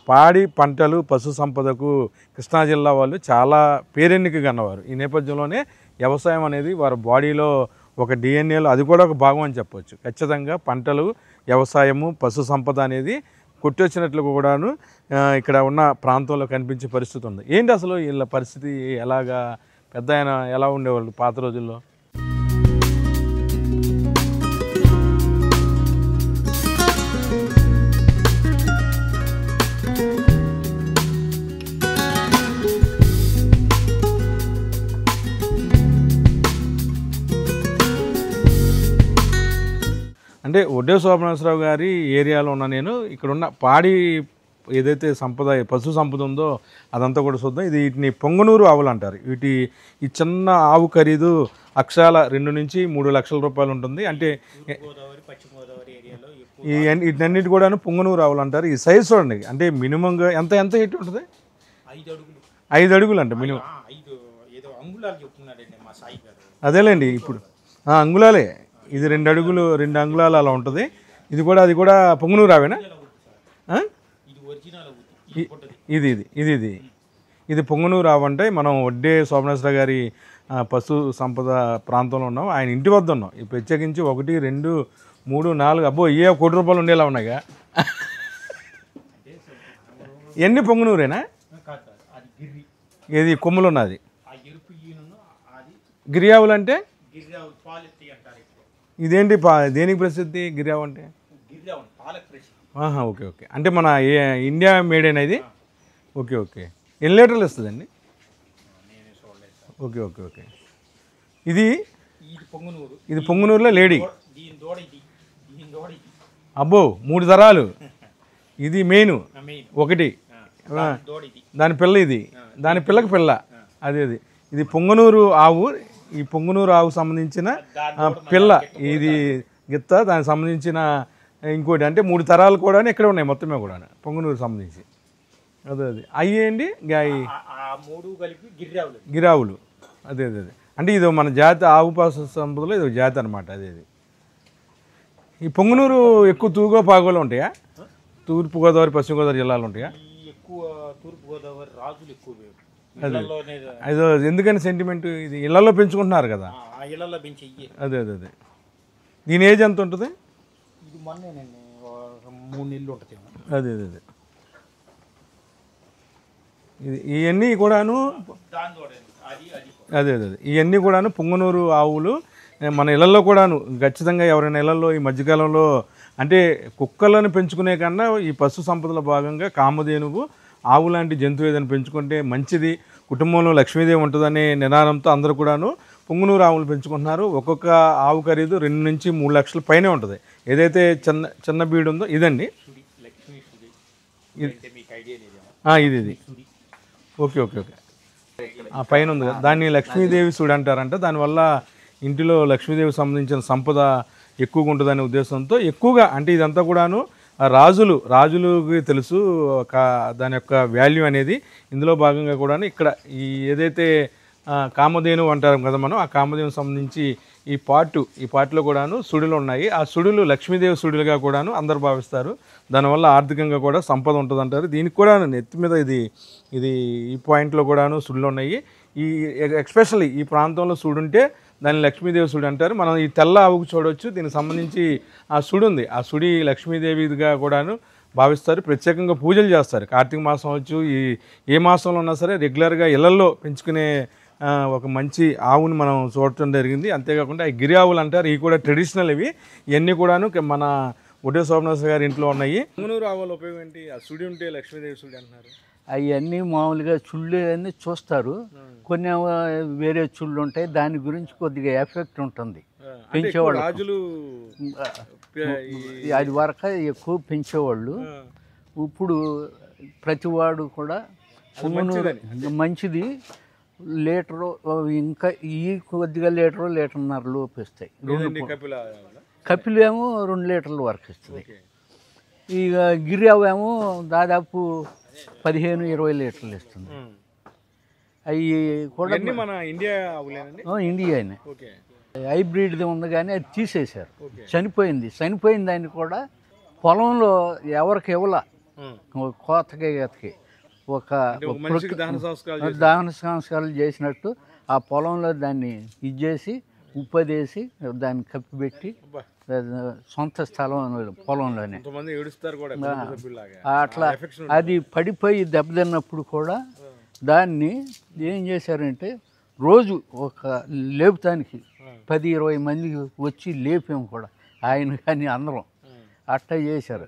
పాడి పంటలు పశు సంపదకు కృష్ణా జిల్లా వాళ్ళు చాలా పేరెన్నిక గన్నవారు. ఈ నేపథ్యంలోనే వ్యవసాయం అనేది వారి బాడీలో ఒక డిఎన్ఏలో అది కూడా ఒక భాగం అని చెప్పవచ్చు. ఖచ్చితంగా పంటలు, వ్యవసాయము, పశు సంపద అనేది కొట్టొచ్చినట్లు కూడాను ఇక్కడ ఉన్న ప్రాంతంలో కనిపించే పరిస్థితి ఉంది. ఏంటి అసలు వీళ్ళ పరిస్థితి? ఎలాగా పెద్ద ఆయన ఎలా ఉండేవాళ్ళు పాత రోజుల్లో? అంటే ఒడ్డే శోభనాశ్వరరావు గారి ఏరియాలో ఉన్న నేను ఇక్కడున్న పాడి ఏదైతే సంపద పశు సంపద ఉందో అదంతా కూడా చూద్దాం. వీటిని పొంగనూరు ఆవులు అంటారు. ఈ చిన్న ఆవు ఖరీదు అక్షరాల 2 నుంచి 3 లక్షల రూపాయలు ఉంటుంది. అంటే వీటన్నిటి కూడా పొంగనూరు ఆవులు అంటారు. ఈ సైజు చూడండి, అంటే మినిమంగా ఎంత హైట్ ఉంటుంది? 5 అడుగులు అంటే మినిమం. అదేలేండి, ఇప్పుడు అంగుళాలే. ఇది 2 అడుగులు 2 అంగుళాలు అలా ఉంటుంది. అది కూడా పొంగనూరు ఆవేనా? ఇది పొంగనూరు ఆవు. అంటే మనం ఒడ్డే శోభనాశ్వరరావు గారి పశు సంపద ప్రాంతంలో ఉన్నాం. ఆయన ఇంటి వద్ద ఉన్నాం. ఈ ప్రత్యేకించి 1, 2, 3, 4 అబ్బో ఏ ₹1 కోటి ఉండేలా ఉన్నాయిగా. ఎన్ని పొంగనూరేనా? ఏది కొమ్ములు ఉన్నది గిరి ఆవులు అంటే? ఇదేంటి దేనికి ప్రసిద్ధి గిరి ఆవు అంటే? ఓకే. అంటే మన ఇండియా మేడ్ అనేది. ఓకే. ఎన్ని లీటర్లు ఇస్తుందండి? ఓకే. ఇది పొంగనూరులో లేడీ. అబ్బో 3 తరాలు. ఇది మెయిన్ ఒకటి, దాని పిల్ల ఇది, దాని పిల్లకి పిల్ల. అది ఇది పొంగనూరు ఆవు. ఈ పొంగనూరు ఆవుకు సంబంధించిన పిల్ల ఇది గిత్త. దానికి సంబంధించిన ఇంకోటి అంటే 3 తరాలు కూడా ఇక్కడ ఉన్నాయి మొత్తమే కూడా పొంగనూరు సంబంధించి. అదే అయ్యేండి గిరావులు. అదే అంటే ఇది మన జాతి ఆవు పశు సంపదలో ఇది జాతి అనమాట. అదే ఈ పొంగనూరు ఎక్కువ తూగో పాగోలో ఉంటాయా? తూర్పుగోదావరి పశ్చిమ గోదావరి జిల్లాలో ఉంటాయా? అదే ఎందుకని సెంటిమెంట్? ఇది ఇళ్లలో పెంచుకుంటున్నారు కదా. అదే దీని ఏజ్ ఎంత ఉంటుంది? అదే ఇవన్నీ కూడాను ఇవన్నీ కూడాను పొంగనూరు ఆవులు. మన ఇళ్లలో కూడాను ఖచ్చితంగా ఎవరైనా ఇళ్లలో ఈ మధ్యకాలంలో అంటే కుక్కలను పెంచుకునే కన్నా ఈ పశు సంపదలో భాగంగా కామధేనువు ఆవు లాంటి జంతువు ఏదైనా పెంచుకుంటే మంచిది, కుటుంబంలో లక్ష్మీదేవి ఉంటుందనే నినాదంతో అందరూ కూడాను పొంగనూరు ఆవులు పెంచుకుంటున్నారు. ఒక్కొక్క ఆవు ఖరీదు 2 నుంచి 3 లక్షల పైనే ఉంటుంది. ఏదైతే చిన్న బీడు ఉందో ఇదండి. ఇది ఓకే. ఆ పైన ఉంది కదా, దాన్ని లక్ష్మీదేవి సుడి అంటారంట. దానివల్ల ఇంటిలో లక్ష్మీదేవికి సంబంధించిన సంపద ఎక్కువగా ఉంటుందనే ఉద్దేశంతో ఎక్కువగా అంటే ఇదంతా కూడాను రాజులకి తెలుసు దాని యొక్క వాల్యూ అనేది. ఇందులో భాగంగా కూడా ఇక్కడ ఈ ఏదైతే కామధేను అంటారు కదా మనం, ఆ కామధేనుకు సంబంధించి ఈ పార్ట్లో కూడాను సుడులు ఉన్నాయి. ఆ సుడులు లక్ష్మీదేవి సుడులుగా కూడాను అందరు భావిస్తారు. దానివల్ల ఆర్థికంగా కూడా సంపద ఉంటుంది అంటారు. దీనికి కూడా నెత్తి మీద ఇది ఈ పాయింట్లో కూడాను సుడులు ఉన్నాయి. ఎస్పెషల్లీ ఈ ప్రాంతంలో సుడుంటే దాన్ని లక్ష్మీదేవి సుడి అంటారు. మనం ఈ తెల్ల ఆవుకు చూడవచ్చు. దీనికి సంబంధించి ఆ సుడి ఉంది. ఆ సుడి లక్ష్మీదేవిగా కూడాను భావిస్తారు. ప్రత్యేకంగా పూజలు చేస్తారు. కార్తీక మాసం అవచ్చు, ఏ మాసంలో ఉన్నా సరే రెగ్యులర్గా ఇళ్లల్లో పెంచుకునే ఒక మంచి ఆవుని మనం చూడటం జరిగింది. అంతేకాకుండా ఈ గిరి ఆవులు అంటారు. ఇవి కూడా ట్రెడిషనల్. ఇవన్నీ కూడాను మన ఒడ్డే శోభనాశ్వరరావు గారి ఇంట్లో ఉన్నాయి. పొంగనూరు ఆవుల ఉపయోగం ఏంటి? ఆ సుడి ఉంటే లక్ష్మీదేవి సుడి అంటున్నారు. అవన్నీ మామూలుగా చుళ్ళు అన్నీ చూస్తారు. కొన్ని వేరే చుళ్ళు ఉంటాయి. దాని గురించి కొద్దిగా ఎఫెక్ట్ ఉంటుంది. పెంచేవాళ్ళు రాజులు అది వరకు ఎక్కువ పెంచేవాళ్ళు. ఇప్పుడు ప్రతివాడు కూడా మంచిది లీటరు, ఇంకా ఈ కొద్దిగా లీటర్న్నర లోపు ఇస్తాయి. కపిలు ఏమో 2 లీటర్ల వరకు ఇస్తుంది. ఇక గిరి ఏమో దాదాపు 15-20 లీటర్లు ఇస్తుంది. అవి కూడా మన ఇండియానే. హైబ్రిడ్ది ఉంది కానీ అది తీసేశారు. చనిపోయిన దాన్ని కూడా పొలంలో ఎవరికి ఇవ్వాల. కోతకి గతకి ఒక మనిషికి దహన సంస్కారాలు దహన సంస్కారాలు చేసినట్టు ఆ పొలంలో దాన్ని ఇది చేసి ఉప్పదేసి దాన్ని కప్పిపెట్టి సొంత స్థలం పొలంలోనే కొంతమంది ఏడుస్తారు కూడా అట్లా అది పడిపోయి దెబ్బతిన్నప్పుడు కూడా దాన్ని ఏం చేశారంటే రోజు ఒక లేపుతానికి 10-20 మంది వచ్చి లేపాము కూడా, ఆయన కానీ అందరం అట్లా చేశారు.